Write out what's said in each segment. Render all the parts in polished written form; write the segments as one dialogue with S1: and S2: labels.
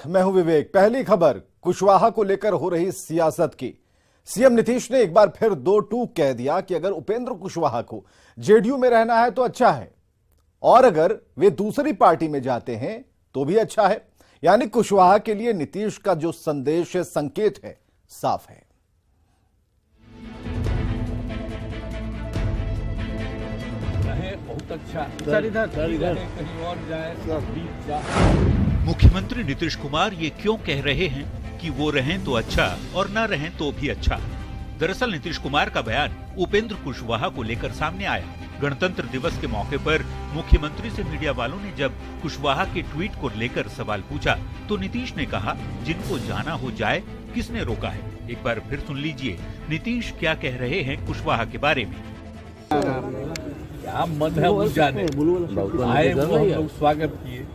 S1: मैं हूं विवेक। पहली खबर कुशवाहा को लेकर हो रही सियासत की। सीएम नीतीश ने एक बार फिर दो टूक कह दिया कि अगर उपेंद्र कुशवाहा को जेडीयू में रहना है तो अच्छा है, और अगर वे दूसरी पार्टी में जाते हैं तो भी अच्छा है। यानी कुशवाहा के लिए नीतीश का जो संदेश है, संकेत है, साफ है।
S2: बहुत अच्छा कहीं और जाए।
S3: मुख्यमंत्री नीतीश कुमार ये क्यों कह रहे हैं कि वो रहें तो अच्छा और न रहें तो भी अच्छा? दरअसल नीतीश कुमार का बयान उपेंद्र कुशवाहा को लेकर सामने आया। गणतंत्र दिवस के मौके पर मुख्यमंत्री से मीडिया वालों ने जब कुशवाहा के ट्वीट को लेकर सवाल पूछा तो नीतीश ने कहा, जिनको जाना हो जाए, किसने रोका है। एक बार फिर सुन लीजिए नीतीश क्या कह रहे हैं कुशवाहा के बारे में।
S2: क्या मन है उस जाने आए, वो हम लोग स्वागत किए,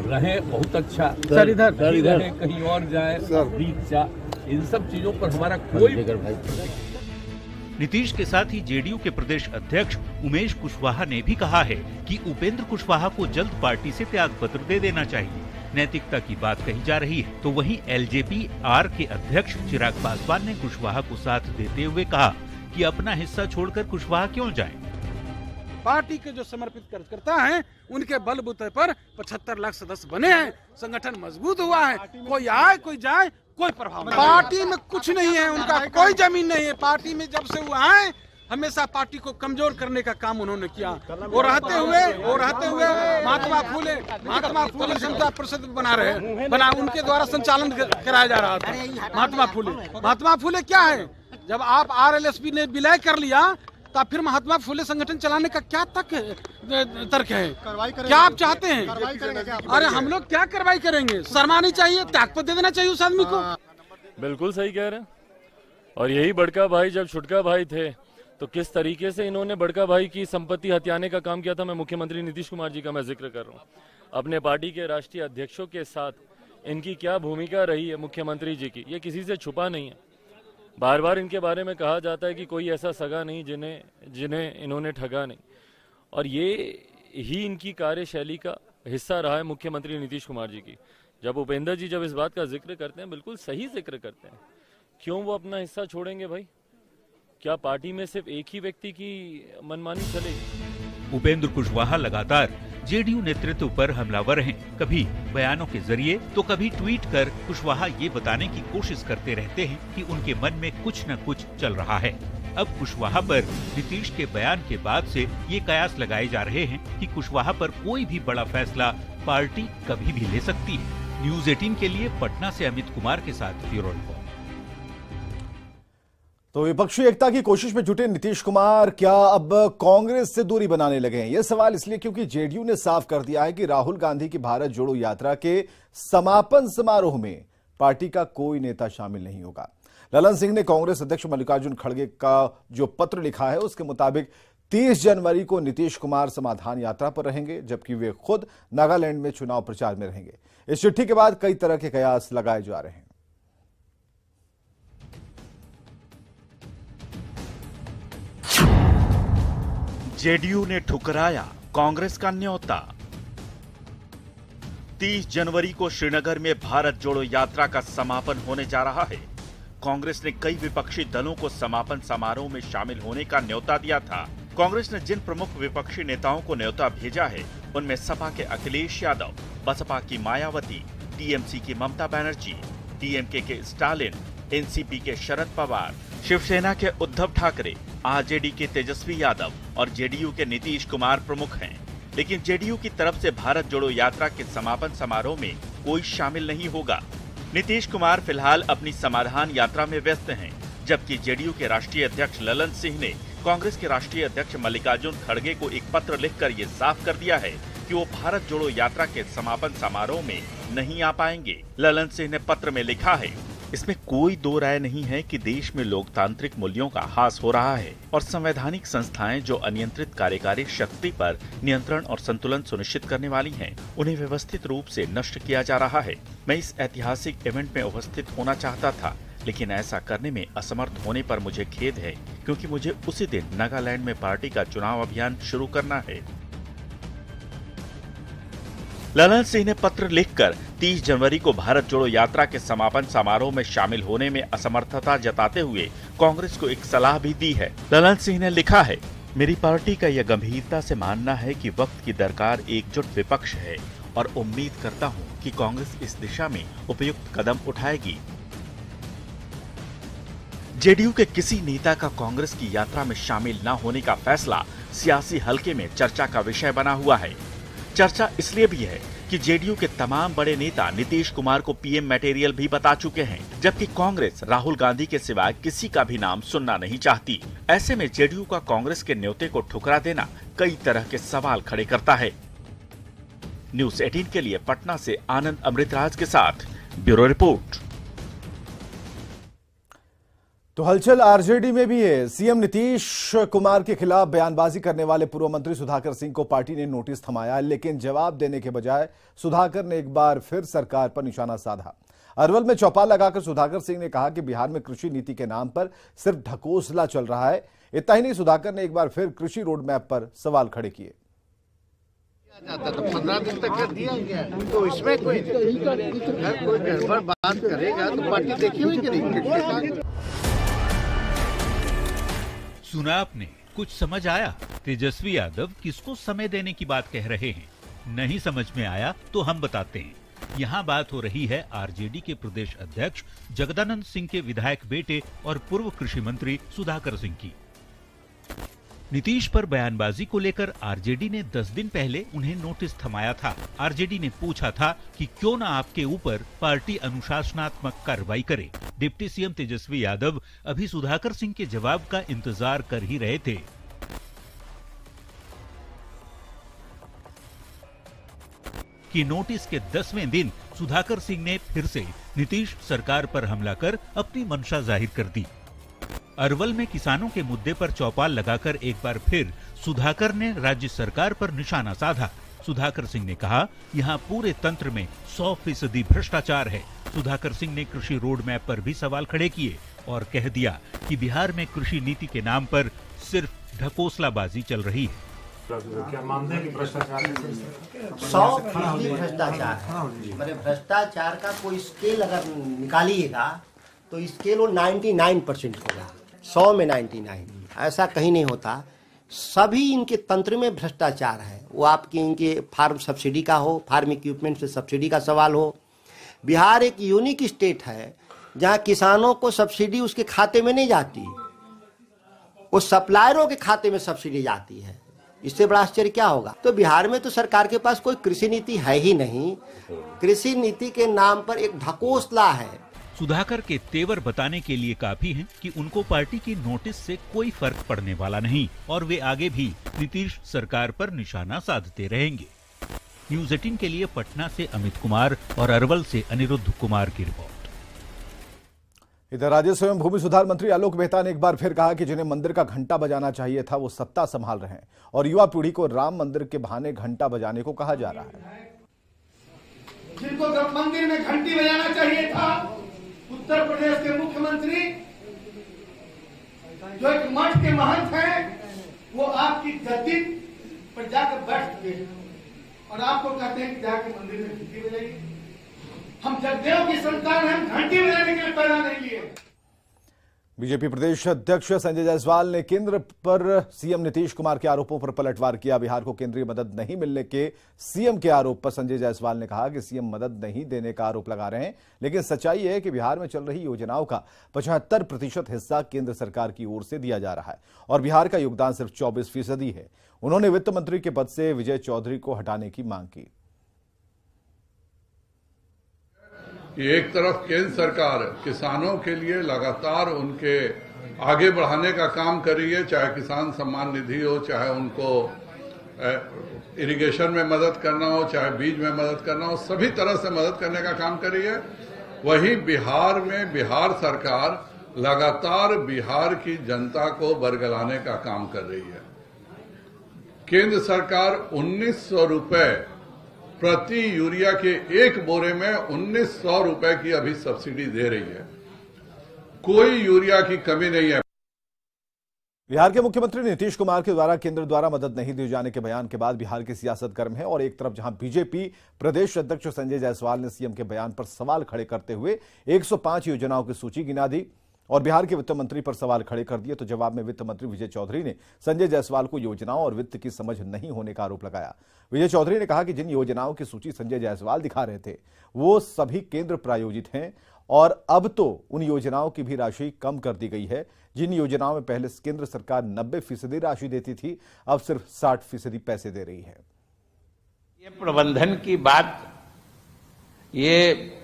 S2: रहे बहुत अच्छा, रहे कहीं और जाए, इन सब चीजों पर हमारा कोई।
S3: नीतीश के साथ ही जेडीयू के प्रदेश अध्यक्ष उमेश कुशवाहा ने भी कहा है कि उपेंद्र कुशवाहा को जल्द पार्टी से त्याग पत्र दे देना चाहिए। नैतिकता की बात कही जा रही है तो वहीं एलजेपी आर के अध्यक्ष चिराग पासवान ने कुशवाहा को साथ देते हुए कहा कि अपना हिस्सा छोड़कर कुशवाहा क्यों जाएं?
S4: पार्टी के जो समर्पित कार्यकर्ता हैं उनके बलबूते पर 75 लाख सदस्य बने हैं, संगठन मजबूत हुआ है। कोई आए कोई जाए कोई प्रभाव नहीं। पार्टी में कुछ नहीं है, उनका कोई जमीन नहीं है। पार्टी में जब से वो आए हमेशा पार्टी को कमजोर करने का काम उन्होंने किया। वो रहते हुए महात्मा फूले समता परिषद बना उनके द्वारा संचालन कराया जा रहा था। महात्मा फूले क्या है, जब आप आरएलएसपी ने विलय कर लिया तब फिर महात्मा फूले संगठन चलाने का क्या तर्क है? क्या आप चाहते हैं? अरे हम लोग क्या कार्रवाई करेंगे? शर्मानी चाहिए, त्यागपत्र दे देना चाहिए उस आदमी को।
S5: बिल्कुल सही कह रहे हैं। और यही बड़का भाई जब छुटका भाई थे तो किस तरीके से इन्होंने बड़का भाई की संपत्ति हथियाने का काम किया था। मैं मुख्यमंत्री नीतीश कुमार जी का मैं जिक्र कर रहा हूँ। अपने पार्टी के राष्ट्रीय अध्यक्षों के साथ इनकी क्या भूमिका रही है मुख्यमंत्री जी की, ये किसी से छुपा नहीं है। बार बार इनके बारे में कहा जाता है कि कोई ऐसा सगा नहीं जिन्हें इन्होंने ठगा नहीं, और ये ही इनकी कार्यशैली का हिस्सा रहा है मुख्यमंत्री नीतीश कुमार जी की। जब उपेंद्र जी जब इस बात का जिक्र करते हैं, बिल्कुल सही जिक्र करते हैं। क्यों वो अपना हिस्सा छोड़ेंगे भाई? क्या पार्टी में सिर्फ एक ही व्यक्ति की मनमानी चलेगी?
S3: उपेंद्र कुशवाहा लगातार जेडीयू नेतृत्व पर हमलावर हैं। कभी बयानों के जरिए तो कभी ट्वीट कर कुशवाहा ये बताने की कोशिश करते रहते हैं कि उनके मन में कुछ न कुछ चल रहा है। अब कुशवाहा पर नीतीश के बयान के बाद से ये कयास लगाए जा रहे हैं कि कुशवाहा पर कोई भी बड़ा फैसला पार्टी कभी भी ले सकती है। न्यूज 18 के लिए पटना से अमित कुमार के साथ ब्यूरो रिपोर्ट।
S1: तो विपक्षी एकता की कोशिश में जुटे नीतीश कुमार क्या अब कांग्रेस से दूरी बनाने लगे हैं? यह सवाल इसलिए क्योंकि जेडीयू ने साफ कर दिया है कि राहुल गांधी की भारत जोड़ो यात्रा के समापन समारोह में पार्टी का कोई नेता शामिल नहीं होगा। ललन सिंह ने कांग्रेस अध्यक्ष मल्लिकार्जुन खड़गे का जो पत्र लिखा है उसके मुताबिक 30 जनवरी को नीतीश कुमार समाधान यात्रा पर रहेंगे, जबकि वे खुद नागालैंड में चुनाव प्रचार में रहेंगे। इस चिट्ठी के बाद कई तरह के कयास लगाए जा रहे हैं।
S6: जेडीयू ने ठुकराया कांग्रेस का न्योता। 30 जनवरी को श्रीनगर में भारत जोड़ो यात्रा का समापन होने जा रहा है। कांग्रेस ने कई विपक्षी दलों को समापन समारोह में शामिल होने का न्योता दिया था। कांग्रेस ने जिन प्रमुख विपक्षी नेताओं को न्योता भेजा है उनमें सपा के अखिलेश यादव, बसपा की मायावती, टीएमसी की ममता बनर्जी, डीएमके के स्टालिन, एनसीपी के शरद पवार, शिवसेना के उद्धव ठाकरे, आरजेडी के तेजस्वी यादव और जेडीयू के नीतीश कुमार प्रमुख हैं। लेकिन जेडीयू की तरफ से भारत जोड़ो यात्रा के समापन समारोह में कोई शामिल नहीं होगा। नीतीश कुमार फिलहाल अपनी समाधान यात्रा में व्यस्त हैं, जबकि जेडीयू के राष्ट्रीय अध्यक्ष ललन सिंह ने कांग्रेस के राष्ट्रीय अध्यक्ष मल्लिकार्जुन खड़गे को एक पत्र लिखकर ये साफ कर दिया है कि वो भारत जोड़ो यात्रा के समापन समारोह में नहीं आ पाएंगे। ललन सिंह ने पत्र में लिखा है, इसमें कोई दो राय नहीं है कि देश में लोकतांत्रिक मूल्यों का ह्रास हो रहा है और संवैधानिक संस्थाएं जो अनियंत्रित कार्यकारी शक्ति पर नियंत्रण और संतुलन सुनिश्चित करने वाली हैं, उन्हें व्यवस्थित रूप से नष्ट किया जा रहा है। मैं इस ऐतिहासिक इवेंट में उपस्थित होना चाहता था, लेकिन ऐसा करने में असमर्थ होने पर मुझे खेद है, क्योंकि मुझे उसी दिन नागालैंड में पार्टी का चुनाव अभियान शुरू करना है। ललन सिंह ने पत्र लिखकर 30 जनवरी को भारत जोड़ो यात्रा के समापन समारोह में शामिल होने में असमर्थता जताते हुए कांग्रेस को एक सलाह भी दी है। ललन सिंह ने लिखा है, मेरी पार्टी का यह गंभीरता से मानना है कि वक्त की दरकार एकजुट विपक्ष है और उम्मीद करता हूं कि कांग्रेस इस दिशा में उपयुक्त कदम उठाएगी। जेडीयू के किसी नेता का कांग्रेस की यात्रा में शामिल न होने का फैसला सियासी हलके में चर्चा का विषय बना हुआ है। चर्चा इसलिए भी है कि जेडीयू के तमाम बड़े नेता नीतीश कुमार को पीएम मटेरियल भी बता चुके हैं, जबकि कांग्रेस राहुल गांधी के सिवाय किसी का भी नाम सुनना नहीं चाहती। ऐसे में जेडीयू का कांग्रेस के न्योते को ठुकरा देना कई तरह के सवाल खड़े करता है। न्यूज़ 18 के लिए पटना से आनंद अमृतराज के साथ ब्यूरो रिपोर्ट।
S1: तो हलचल आरजेडी में भी है। सीएम नीतीश कुमार के खिलाफ बयानबाजी करने वाले पूर्व मंत्री सुधाकर सिंह को पार्टी ने नोटिस थमाया, लेकिन जवाब देने के बजाय सुधाकर ने एक बार फिर सरकार पर निशाना साधा। अरवल में चौपाल लगाकर सुधाकर सिंह ने कहा कि बिहार में कृषि नीति के नाम पर सिर्फ ढकोसला चल रहा है। इतना ही नहीं, सुधाकर ने एक बार फिर कृषि रोड मैप पर सवाल खड़े किए।
S7: जाता तो 15 दिन तक कर दिया गया, तो इसमें कोई गड़बड़ बात करेगा तो पार्टी देखी हुई करेगी।
S3: सुना आपने, कुछ समझ आया? तेजस्वी यादव किसको समय देने की बात कह रहे हैं? नहीं समझ में आया तो हम बताते हैं। यहाँ बात हो रही है आरजेडी के प्रदेश अध्यक्ष जगदानंद सिंह के विधायक बेटे और पूर्व कृषि मंत्री सुधाकर सिंह की। नीतीश पर बयानबाजी को लेकर आरजेडी ने 10 दिन पहले उन्हें नोटिस थमाया था। आरजेडी ने पूछा था कि क्यों न आपके ऊपर पार्टी अनुशासनात्मक कार्रवाई करे। डिप्टी सीएम तेजस्वी यादव अभी सुधाकर सिंह के जवाब का इंतजार कर ही रहे थे। कि नोटिस के 10वें दिन सुधाकर सिंह ने फिर से नीतीश सरकार पर हमला कर अपनी मंशा जाहिर कर दी। अरवल में किसानों के मुद्दे पर चौपाल लगाकर एक बार फिर सुधाकर ने राज्य सरकार पर निशाना साधा। सुधाकर सिंह ने कहा, यहाँ पूरे तंत्र में 100% भ्रष्टाचार है। सुधाकर सिंह ने कृषि रोड मैप पर भी सवाल खड़े किए और कह दिया कि बिहार में कृषि नीति के नाम पर सिर्फ ढकोसलाबाजी चल रही है।
S8: क्या मानते हैं कि भ्रष्टाचार
S7: 100% भ्रष्टाचार है। मतलब भ्रष्टाचार का कोई स्केल अगर निकालिएगा तो स्केल वो 99% होगा, 100 में 99। ऐसा कहीं नहीं होता। सभी इनके तंत्र में भ्रष्टाचार है। वो आपके इनके फार्म सब्सिडी का हो, फार्म इक्विपमेंट से सब्सिडी का सवाल हो। बिहार एक यूनिक स्टेट है जहां किसानों को सब्सिडी उसके खाते में नहीं जाती, वो सप्लायरों के खाते में सब्सिडी जाती है। इससे बड़ा आश्चर्य क्या होगा? तो बिहार में तो सरकार के पास कोई कृषि नीति है ही नहीं। कृषि नीति के नाम पर एक ढकोसला है।
S3: सुधाकर के तेवर बताने के लिए काफी हैं कि उनको पार्टी की नोटिस से कोई फर्क पड़ने वाला नहीं और वे आगे भी नीतीश सरकार पर निशाना साधते रहेंगे। न्यूज़ 18 के लिए पटना से अमित कुमार और अरवल से अनिरुद्ध कुमार की रिपोर्ट।
S1: इधर राजस्व एवं भूमि सुधार मंत्री आलोक मेहता ने एक बार फिर कहा कि जिन्हें मंदिर का घंटा बजाना चाहिए था वो सत्ता संभाल रहे हैं और युवा पीढ़ी को राम मंदिर के बहाने घंटा बजाने को कहा जा रहा है।
S9: जिनको मंदिर में घंटी बजाना चाहिए था, उत्तर प्रदेश के मुख्यमंत्री जो एक मठ के महंत हैं, वो आपकी गद्दी पर जाकर बैठ चुके हैं और आपको कहते हैं कि जाके मंदिर में घंटी बजाइए। हम जगदेव की संतान हैं, हम घंटी बजाने के लिए पैदा नहीं लिए।
S1: बीजेपी प्रदेश अध्यक्ष संजय जायसवाल ने केंद्र पर सीएम नीतीश कुमार के आरोपों पर पलटवार किया। बिहार को केंद्रीय मदद नहीं मिलने के सीएम के आरोप पर संजय जायसवाल ने कहा कि सीएम मदद नहीं देने का आरोप लगा रहे हैं, लेकिन सच्चाई है कि बिहार में चल रही योजनाओं का 75% हिस्सा केंद्र सरकार की ओर से दिया जा रहा है और बिहार का योगदान सिर्फ 24% है। उन्होंने वित्त मंत्री के पद से विजय चौधरी को हटाने की मांग की।
S10: एक तरफ केंद्र सरकार किसानों के लिए लगातार उनके आगे बढ़ाने का काम कर रही है, चाहे किसान सम्मान निधि हो, चाहे उनको इरिगेशन में मदद करना हो, चाहे बीज में मदद करना हो, सभी तरह से मदद करने का काम कर रही है। वहीं बिहार में बिहार सरकार लगातार बिहार की जनता को बरगलाने का काम कर रही है। केंद्र सरकार 1900 रुपए प्रति यूरिया के एक बोरे में 1900 रुपए की अभी सब्सिडी दे रही है। कोई यूरिया की कमी नहीं है।
S1: बिहार के मुख्यमंत्री नीतीश कुमार के द्वारा केंद्र द्वारा मदद नहीं दिए जाने के बयान के बाद बिहार की सियासत गर्म है और एक तरफ जहां बीजेपी प्रदेश अध्यक्ष संजय जायसवाल ने सीएम के बयान पर सवाल खड़े करते हुए 105 योजनाओं की सूची गिना दी और बिहार के वित्त मंत्री पर सवाल खड़े कर दिए, तो जवाब में वित्त मंत्री विजय चौधरी ने संजय जायसवाल को योजनाओं और वित्त की समझ नहीं होने का आरोप लगाया। विजय चौधरी ने कहा कि जिन योजनाओं की सूची संजय जायसवाल दिखा रहे थे वो सभी केंद्र प्रायोजित हैं और अब तो उन योजनाओं की भी राशि कम कर दी गई है। जिन योजनाओं में पहले केंद्र सरकार 90% राशि देती थी, अब सिर्फ 60% पैसे दे रही है।
S11: ये प्रबंधन की बात ये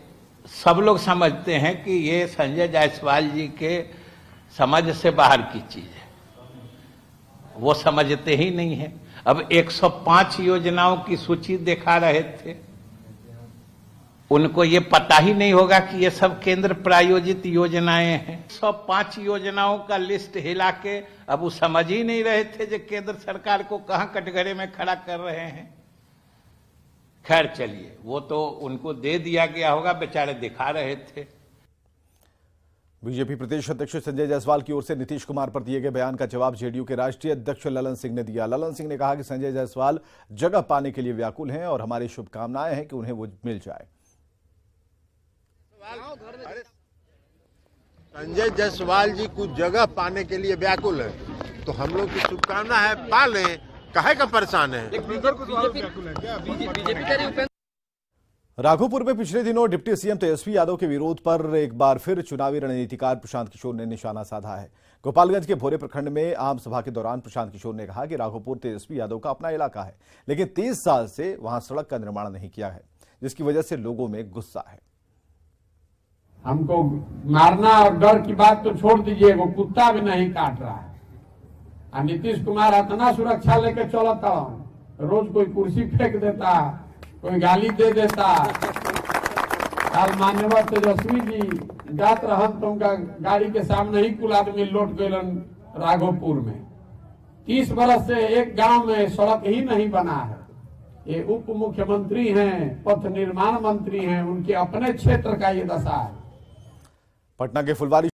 S11: सब लोग समझते हैं कि ये संजय जायसवाल जी के समझ से बाहर की चीज है, वो समझते ही नहीं है। अब 105 योजनाओं की सूची दिखा रहे थे, उनको ये पता ही नहीं होगा कि ये सब केंद्र प्रायोजित योजनाएं हैं। 105 योजनाओं का लिस्ट हिला के अब वो समझ ही नहीं रहे थे जो केंद्र सरकार को कहां कटघरे में खड़ा कर रहे हैं। खैर चलिए, वो तो उनको दे दिया गया होगा, बेचारे दिखा रहे थे।
S1: बीजेपी प्रदेश अध्यक्ष संजय जायसवाल की ओर से नीतीश कुमार पर दिए गए बयान का जवाब जेडीयू के राष्ट्रीय अध्यक्ष ललन सिंह ने दिया। ललन सिंह ने कहा कि संजय जायसवाल जगह पाने के लिए व्याकुल हैं और हमारी शुभकामनाएं हैं कि उन्हें वो मिल जाए।
S12: संजय जायसवाल जी कुछ जगह पाने के लिए व्याकुल है, तो हम लोग की शुभकामना है, पा लें, काहे का परेशान है।
S1: राघोपुर में पिछले दिनों डिप्टी सीएम तेजस्वी यादव के विरोध पर एक बार फिर चुनावी रणनीतिकार प्रशांत किशोर ने निशाना साधा है। गोपालगंज के भोरे प्रखंड में आम सभा के दौरान प्रशांत किशोर ने कहा कि राघोपुर तेजस्वी यादव का अपना इलाका है, लेकिन 30 साल से वहां सड़क का निर्माण नहीं किया है, जिसकी वजह से लोगों में गुस्सा है।
S13: हमको मारना और डर की बात तो छोड़ दीजिए, वो कुत्ता भी नहीं काट रहा है। नीतीश कुमार इतना सुरक्षा लेके चलता, रोज कोई कुर्सी फेंक देता, कोई गाली दे देता। कल मान्यवर तेजस्वी जी जात रहन तो उनका गाड़ी के सामने ही कुल आदमी लौट गए राघोपुर में। 30 बरस से एक गांव में सड़क ही नहीं बना है। ये उप मुख्यमंत्री हैं, पथ निर्माण मंत्री हैं, उनके अपने क्षेत्र का ये दशा है।
S1: पटना के फुलवारी